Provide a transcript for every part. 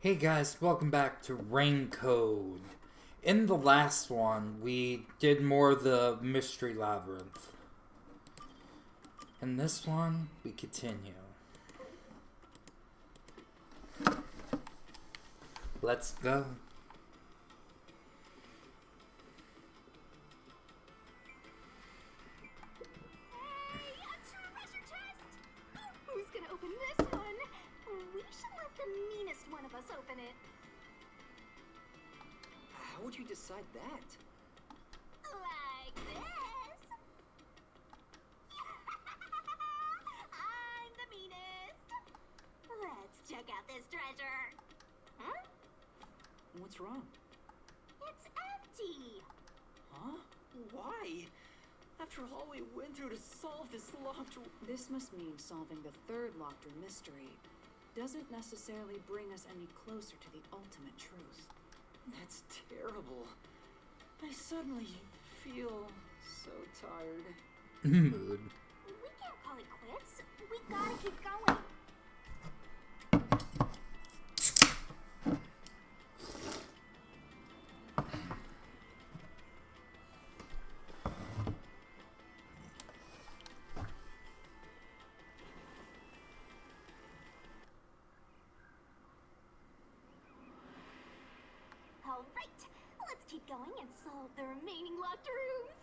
Hey guys, welcome back to Rain Code. In the last one, we did more of the Mystery Labyrinth. In this one, we continue. Let's go. Open it. How would you decide that? Like this. I'm the meanest. Let's check out this treasure. Huh? What's wrong? It's empty. Huh? Why? After all we went through to solve this locked room... This must mean solving the third locked room mystery doesn't necessarily bring us any closer to the ultimate truth. That's terrible. I suddenly feel so tired. Mood. We can't call it quits. We gotta keep going. All right, let's keep going and solve the remaining locked rooms.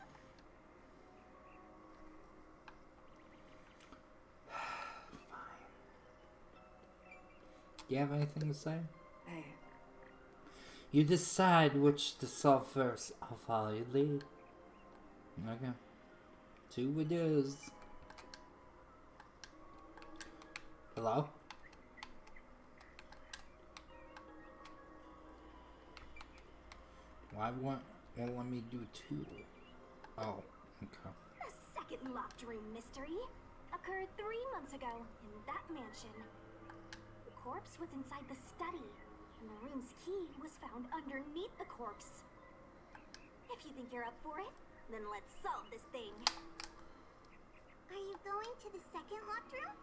Fine. Do you have anything to say? Hey, You decide which to solve first. I'll follow your lead. Okay. 2 it is. Hello? Why won't let me do 2? Oh, okay. The second locked room mystery occurred 3 months ago in that mansion. The corpse was inside the study, and the room's key was found underneath the corpse. If you think you're up for it, then let's solve this thing. Are you going to the second locked room?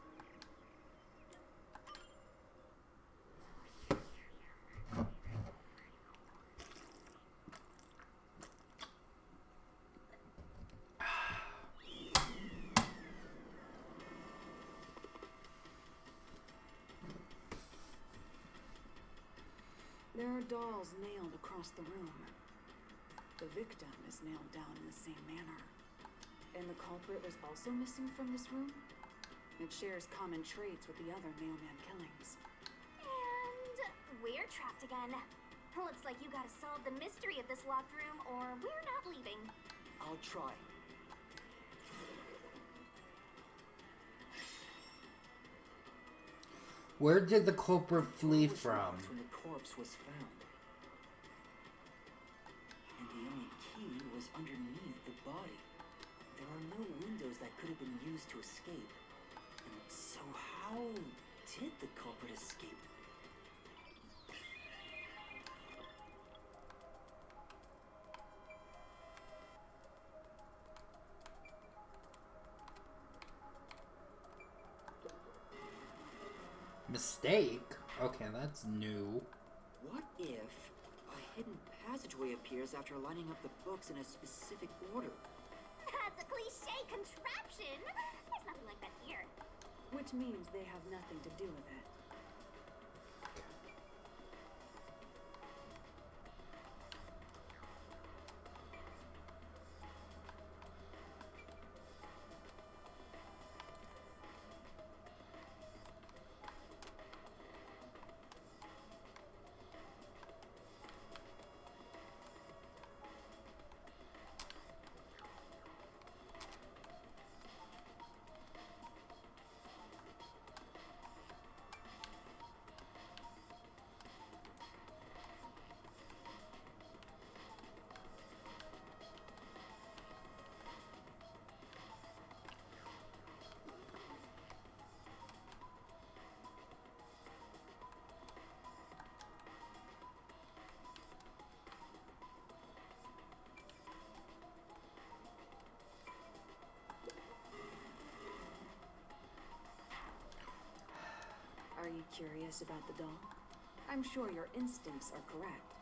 there are dolls nailed across the room. The victim is nailed down in the same manner. And the culprit is also missing from this room. It shares common traits with the other mailman killings. And we're trapped again. Looks like you gotta solve the mystery of this locked room, or we're not leaving. I'll try. Where did the culprit flee What was from? locked when the corpse was found? And the only key was underneath the body. There are no windows that could have been used to escape. And so how did the culprit escape? Mistake? Okay, that's new. What if a hidden passageway appears after lining up the books in a specific order? That's a cliche contraption. There's nothing like that here. Which means they have nothing to do with it. Are you curious about the doll? I'm sure your instincts are correct,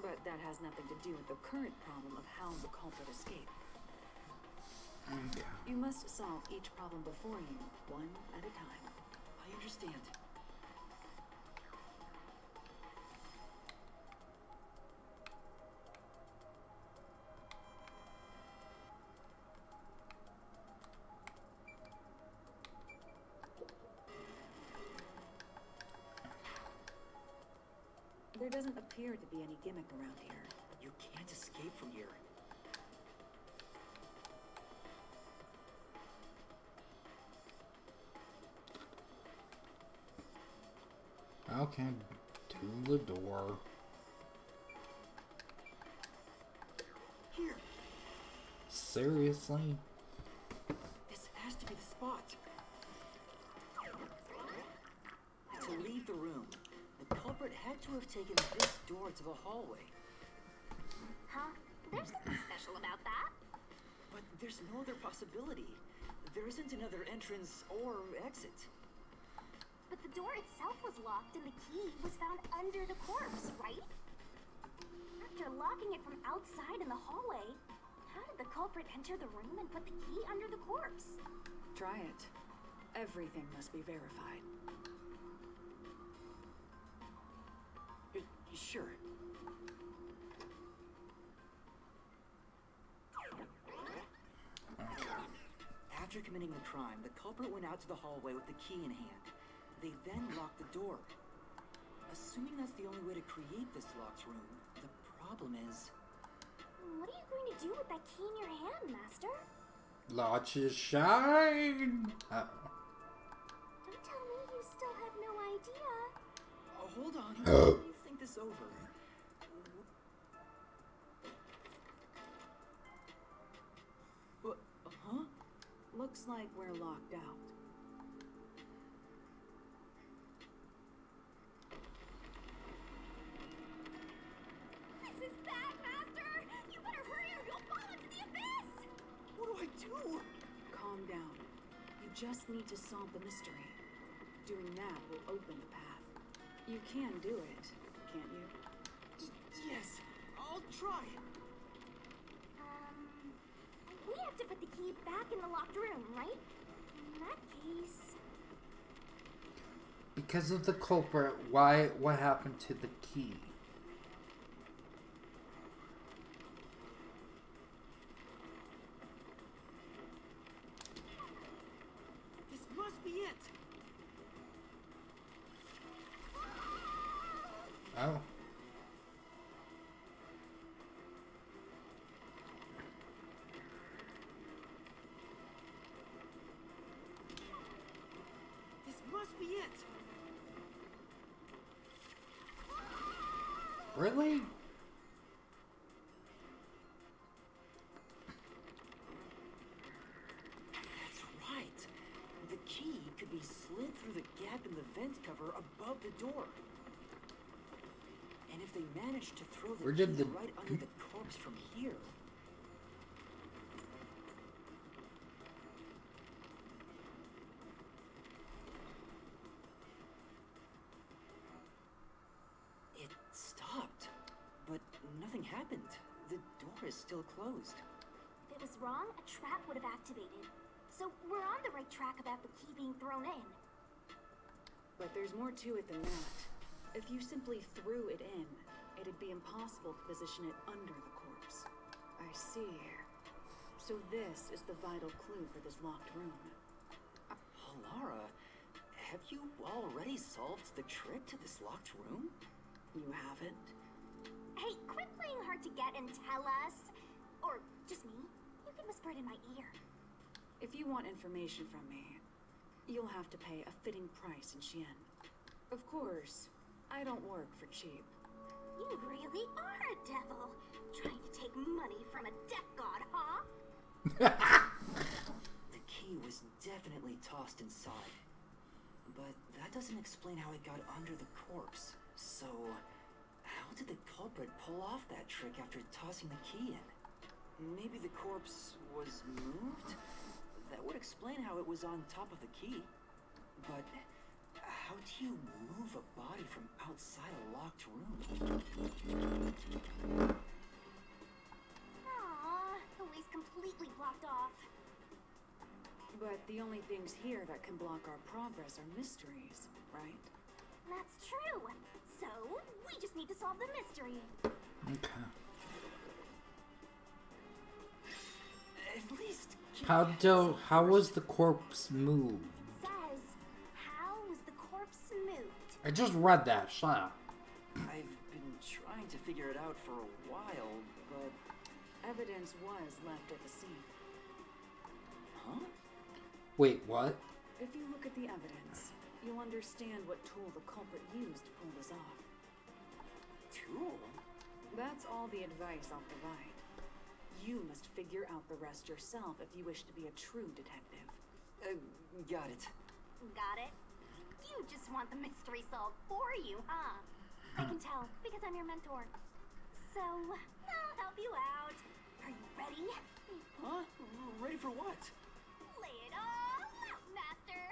but that has nothing to do with the current problem of how the culprit escaped. Okay. You must solve each problem before you, one at a time. I understand. There doesn't appear to be any gimmick around here. You can't escape from here. Okay, to the door. Here! Seriously? This has to be the spot. To leave the room, the culprit had to have taken this door to the hallway. Huh? There's nothing special about that. But there's no other possibility. There isn't another entrance or exit. But the door itself was locked and the key was found under the corpse, right? After locking it from outside in the hallway, how did the culprit enter the room and put the key under the corpse? Try it. Everything must be verified. Sure. After committing the crime, the culprit went out to the hallway with the key in hand. They then locked the door. Assuming that's the only way to create this locked room, the problem is... What are you going to do with that key in your hand, Master? Watch his shine! Don't tell me you still have no idea. Oh, hold on. Let me think this over. What? Huh? Looks like we're locked out. This is bad, Master! You better hurry or you'll fall into the abyss! What do I do? Calm down. You just need to solve the mystery. Doing that will open the path. You can do it, can't you? Yes, I'll try. We have to put the key back in the locked room, right? In that case... Because of the culprit, what happened to the key? This must be it. Oh. This must be it. Really? That's right. The key could be slid through the gap in the vent cover above the door. And if they managed to throw the Where key did the- right under the corpse from here... It stopped, but nothing happened. The door is still closed. If it was wrong, a trap would have activated. So we're on the right track about the key being thrown in. But there's more to it than that. If you simply threw it in, it'd be impossible to position it under the corpse. I see. So this is the vital clue for this locked room. Lara, have you already solved the trick to this locked room? You haven't? Hey, quit playing hard to get and tell us. Or just me. You can whisper it in my ear. If you want information from me, you'll have to pay a fitting price in Xian. Of course, I don't work for cheap. You really are a devil. Trying to take money from a death god, huh? The key was definitely tossed inside. But that doesn't explain how it got under the corpse. So, how did the culprit pull off that trick after tossing the key in? Maybe the corpse was moved? That would explain how it was on top of the key. But how do you move a body from outside a locked room. Aww, the way's completely blocked off. But the only things here that can block our progress are mysteries, right? That's true. So, we just need to solve the mystery. Okay. At least. How was the corpse moved? It says, how was the corpse moved? I just read that. Shut up. I've been trying to figure it out for a while, but. Evidence was left at the scene. Huh? Wait, what? If you look at the evidence, you'll understand what tool the culprit used to pull this off. Tool? That's all the advice I'll provide. You must figure out the rest yourself if you wish to be a true detective. Got it. Got it? You just want the mystery solved for you, huh? I can tell, because I'm your mentor. So, I'll help you out. Are you ready? Huh? Ready for what? Lay it all out, Master!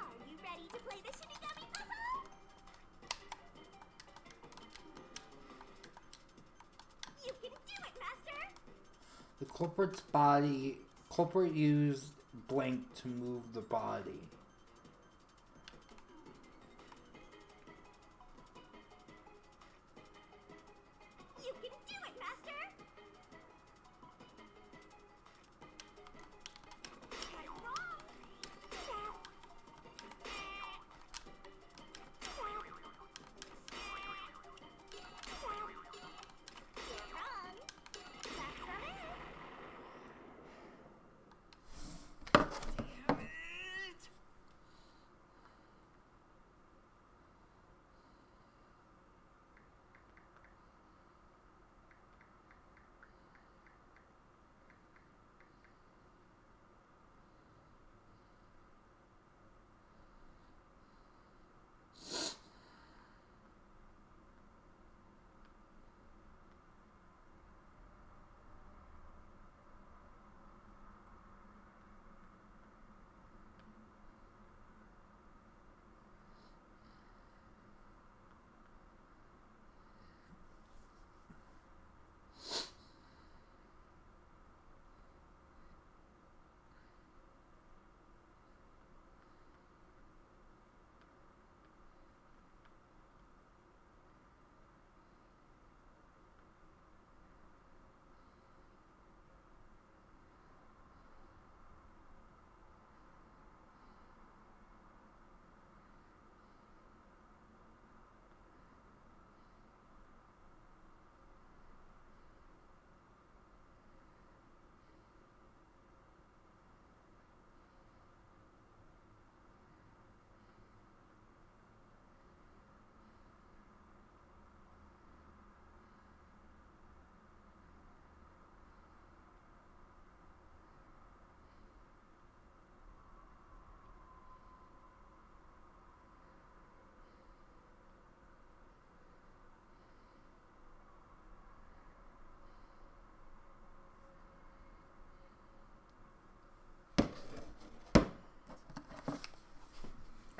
Are you ready to play the Shinigami puzzle? You can do it, Master! The culprit used blank to move the body. You can do it, Master! Got it wrong! You're wrong! That's from it! Damn it!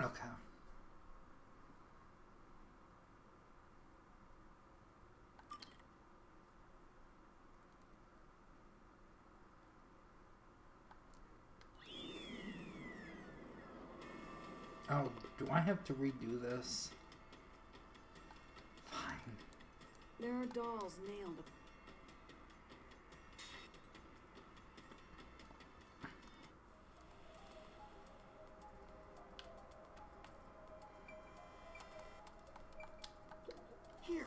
Okay. Oh, do I have to redo this? Fine. There are dolls nailed. Here.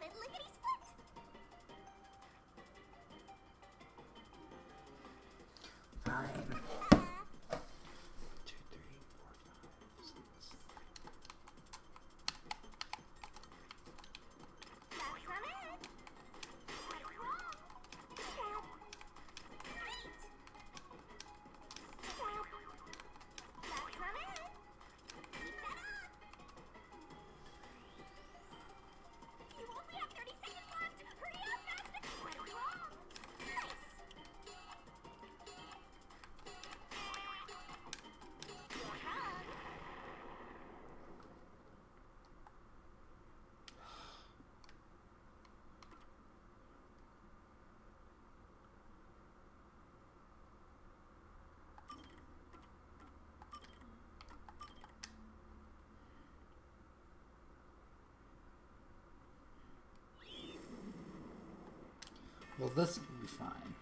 solve it lickety-split! Fine. 2, 3, 4, 5, 6. That's not it! Quite wrong! Stop! Right! Stop! That's not it! Keep that up! You only have 30 seconds left! Hurry up, faster! Quite wrong! Nice! You're wrong! Well, this will be fine.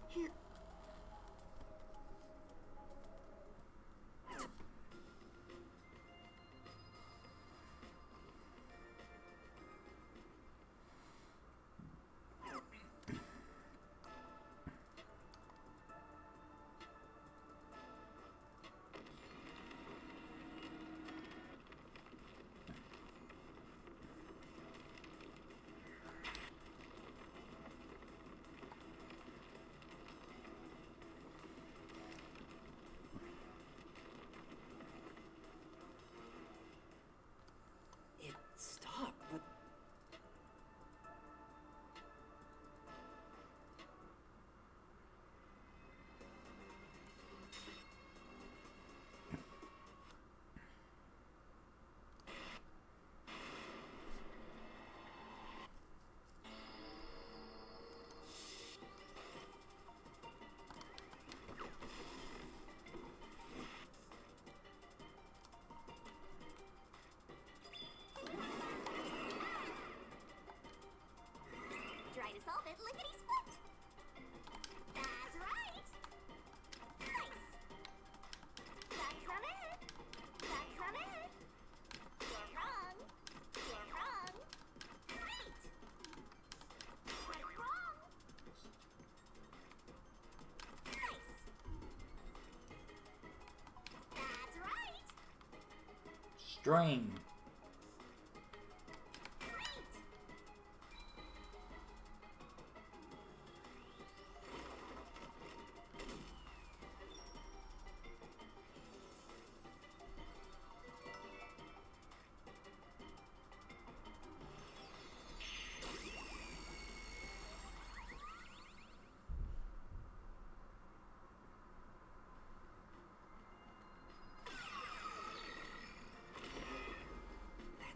Here. It stopped, but Try to solve it lickety-split! That's right! Nice! That's not it! That's not it! You're wrong! You're wrong! Right! Quite wrong! Nice! That's right! String. Right!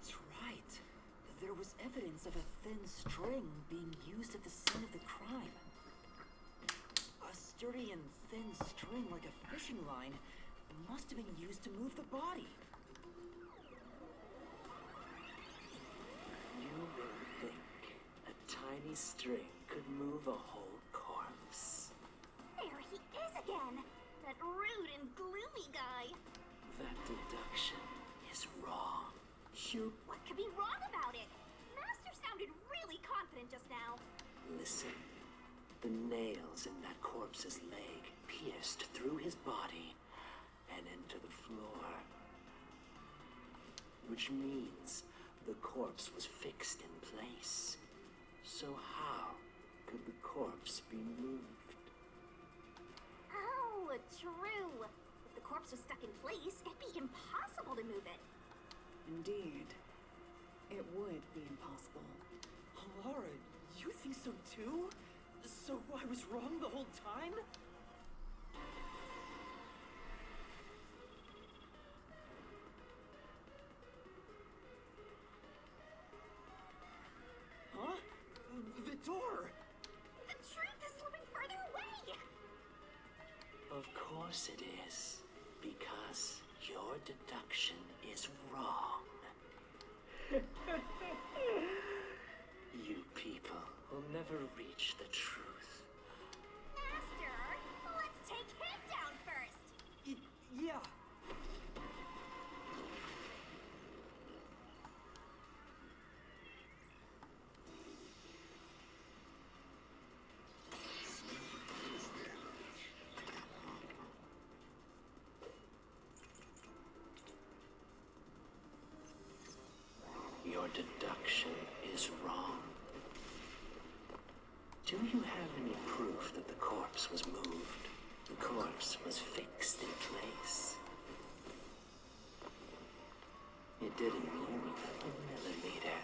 that's right. There was evidence of a thin string being used at the scene of the crime. A sturdy and thin string like a fishing line must have been used to move the body. You may think a tiny string could move a whole corpse. There he is again! That rude and gloomy guy! That deduction is wrong. What could be wrong about it? Master sounded really confident just now. Listen, the nails in that corpse's leg pierced through his body and into the floor. Which means the corpse was fixed in place. So how could the corpse be moved? Oh, true. If the corpse was stuck in place, it'd be impossible to move it. Indeed. It would be impossible. Laura, you think so too? So I was wrong the whole time? Huh? The door! The truth is slipping further away! Of course it is, because your deduction is wrong. You people will never never reach the truth. Master, let's take him down first. Yeah. Your deduction is wrong. Do you have any proof that the corpse was moved? The corpse was fixed in place. It didn't move a millimeter.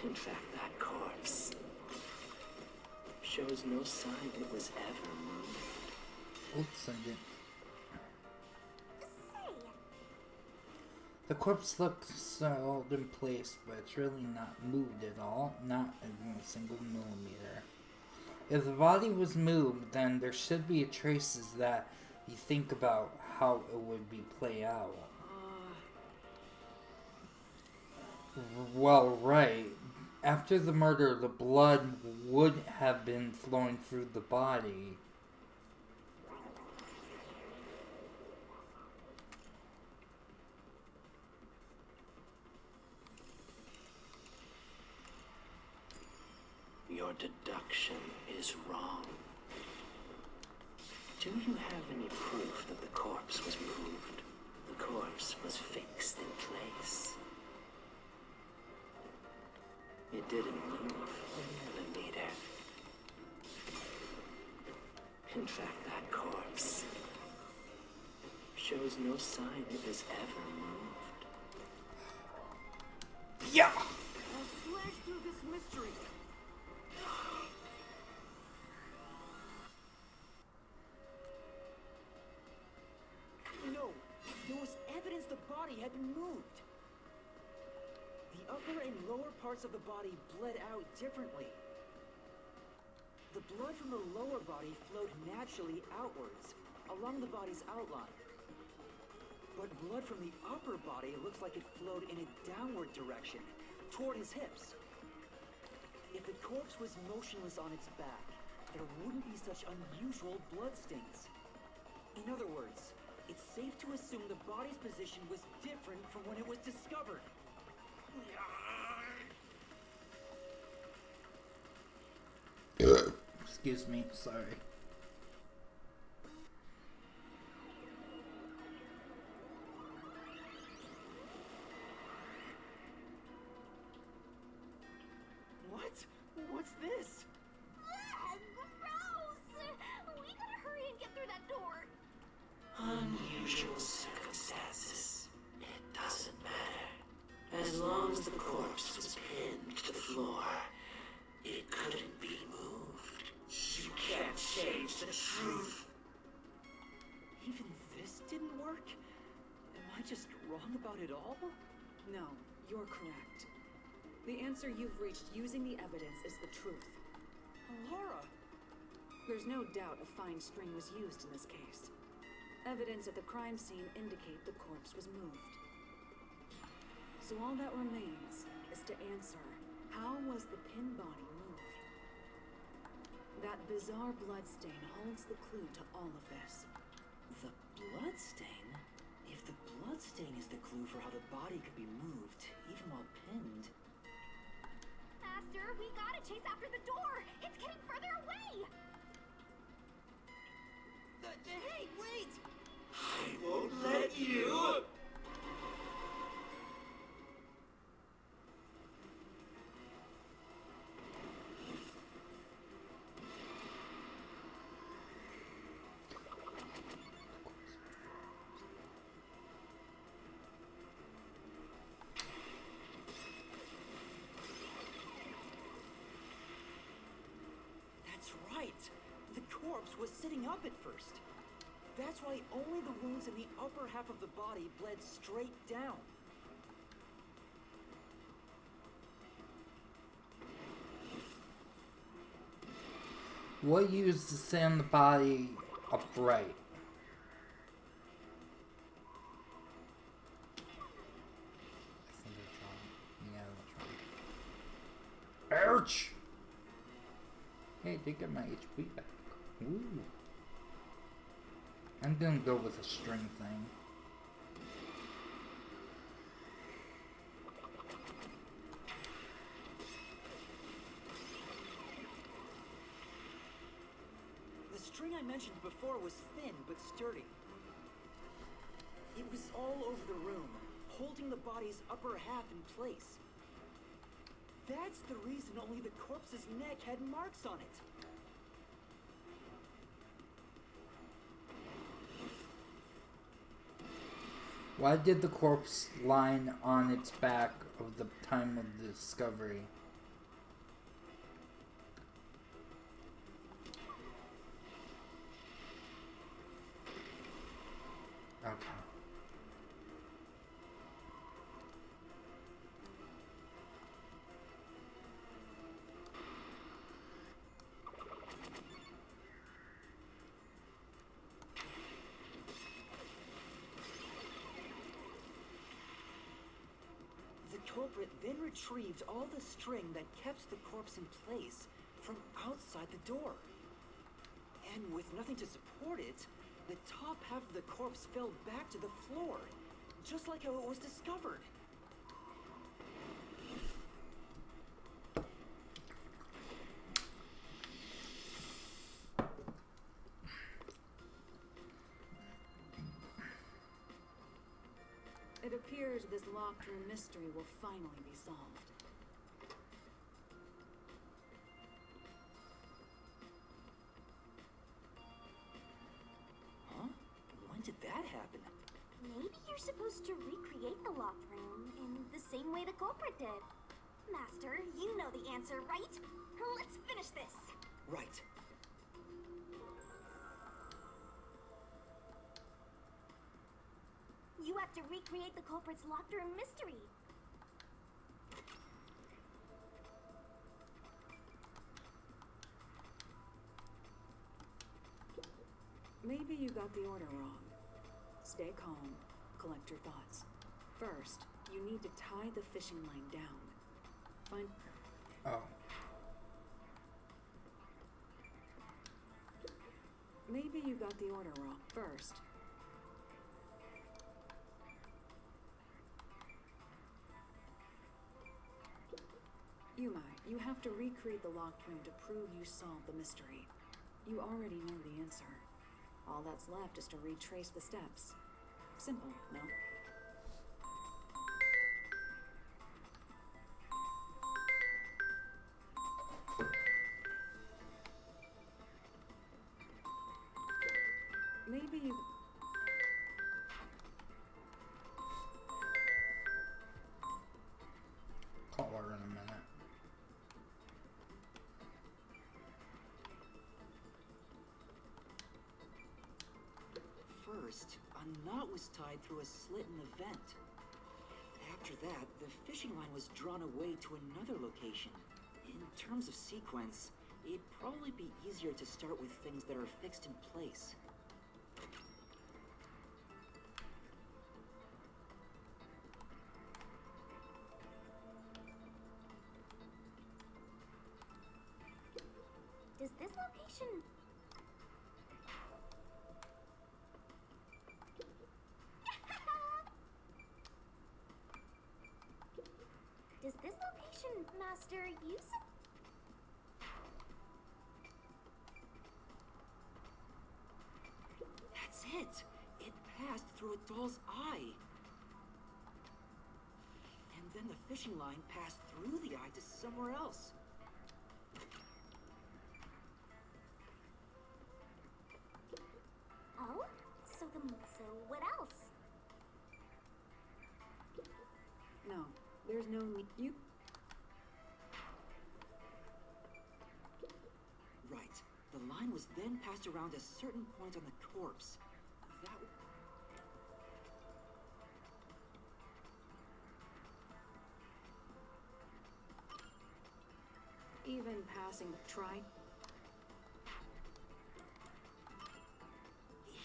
In fact, that corpse shows no sign it was ever moved. Oops, I did. Say, The corpse looks held in place, but it's really not moved at all, not even a single millimeter. If the body was moved, then there should be traces that you think about how it would be play out. Well, right. After the murder, the blood would have been flowing through the body. Your deduction is wrong. Do you have any proof that the corpse was moved? The corpse was fixed in place. It didn't move a millimeter. In fact, that corpse shows no sign it was ever moved. Yeah! I'll slash through this mystery. No, there was evidence the body had been moved. The upper and lower parts of the body bled out differently. The blood from the lower body flowed naturally outwards, along the body's outline. But blood from the upper body looks like it flowed in a downward direction, toward his hips. If the corpse was motionless on its back, there wouldn't be such unusual bloodstains. In other words, it's safe to assume the body's position was different from when it was discovered. Excuse me, sorry. What? What's this? Gross! We gotta hurry and get through that door. Unusual circumstances. It doesn't matter. As long as the corpse was pinned to the floor, it couldn't be moved. You can't change the truth. Even this didn't work? Am I just wrong about it all? No, you're correct. The answer you've reached using the evidence is the truth. Laura! There's no doubt a fine string was used in this case. Evidence at the crime scene indicate the corpse was moved. So all that remains is to answer, how was the pin body moved? That bizarre bloodstain holds the clue to all of this. The bloodstain? If the bloodstain is the clue for how the body could be moved, even while pinned... Master, we gotta chase after the door. It's getting further away. Hey, wait! I won't let you! That's right! The corpse was sitting up at first. That's why only the wounds in the upper half of the body bled straight down. What used to stand the body upright? I think it's wrong. Yeah, that's wrong. Ouch! Hey, they got my HP back. Ooh. I'm gonna go with a string thing. The string I mentioned before was thin but sturdy. It was all over the room, holding the body's upper half in place. That's the reason only the corpse's neck had marks on it. Why did the corpse line on its back of the time of the discovery? Okay. The culprit then retrieved all the string that kept the corpse in place from outside the door. And with nothing to support it, the top half of the corpse fell back to the floor, just like how it was discovered. It appears this locked room mystery will finally be solved. Huh? When did that happen? Maybe you're supposed to recreate the locked room in the same way the culprit did. Master, you know the answer, right? Let's finish this. Right. You have to recreate the culprit's locked room mystery. Maybe you got the order wrong. Stay calm. Collect your thoughts. First, you need to tie the fishing line down. Find... Oh. Maybe you got the order wrong. First, Yuma, you have to recreate the locked room to prove you solved the mystery. You already know the answer. All that's left is to retrace the steps. Simple, no? Maybe you... Call her in a minute. First, a knot was tied through a slit in the vent. After that, the fishing line was drawn away to another location. In terms of sequence, it'd probably be easier to start with things that are fixed in place. Does this location... Does this location, Master, use it? That's it! It passed through a doll's eye! And then the fishing line passed through the eye to somewhere else. Oh? So what else? No, there's no need... You... Right. The line was then passed around a certain point on the corpse. That... Even passing... Try...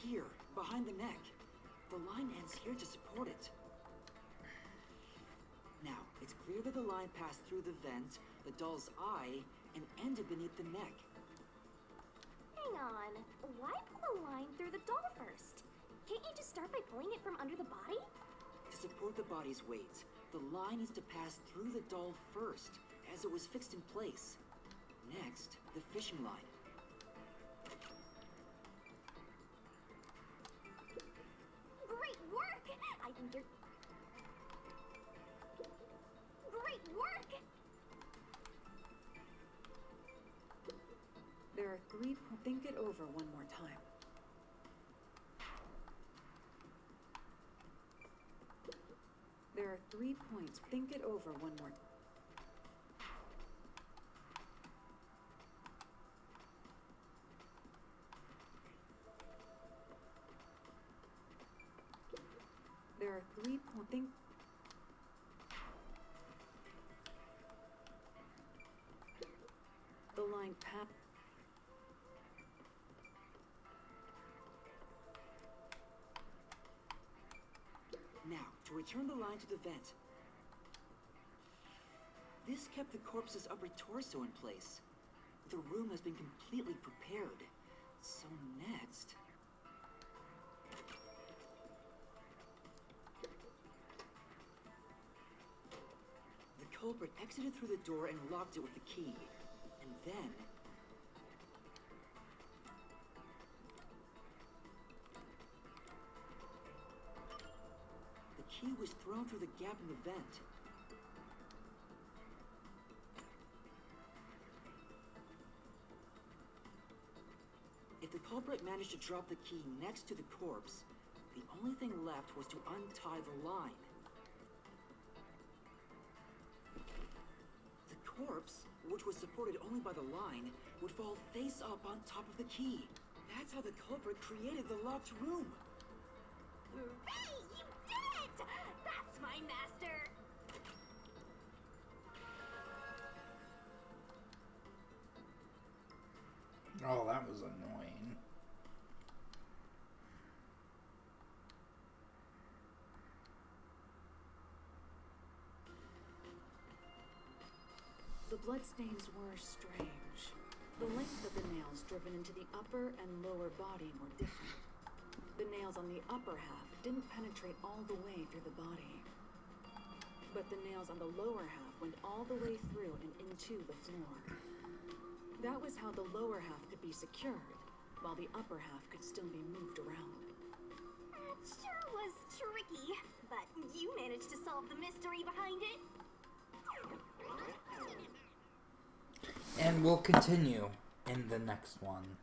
Here, behind the neck. The line ends here to support it. Now, it's clear that the line passed through the vent, the doll's eye, and ended beneath the neck. Hang on. Why pull the line through the doll first? Can't you just start by pulling it from under the body? To support the body's weight, the line needs to pass through the doll first, as it was fixed in place. Next, the fishing line. Great work! I think you're... Great work! There are 3 think it over one more time. There are 3 points. Think it over one more time. There are 3 points. Think. The line path. Now, to return the line to the vent. This kept the corpse's upper torso in place. The room has been completely prepared. So next... The culprit exited through the door and locked it with the key. And then... the key was thrown through the gap in the vent. If the culprit managed to drop the key next to the corpse, the only thing left was to untie the line. The corpse, which was supported only by the line, would fall face up on top of the key. That's how the culprit created the locked room. Hooray! You did it! That's my master! Oh, that was annoying. The bloodstains were strange. The length of the nails driven into the upper and lower body were different. The nails on the upper half didn't penetrate all the way through the body. But the nails on the lower half went all the way through and into the floor. That was how the lower half could be secured, while the upper half could still be moved around. That sure was tricky, but you managed to solve the mystery behind it. And we'll continue in the next one.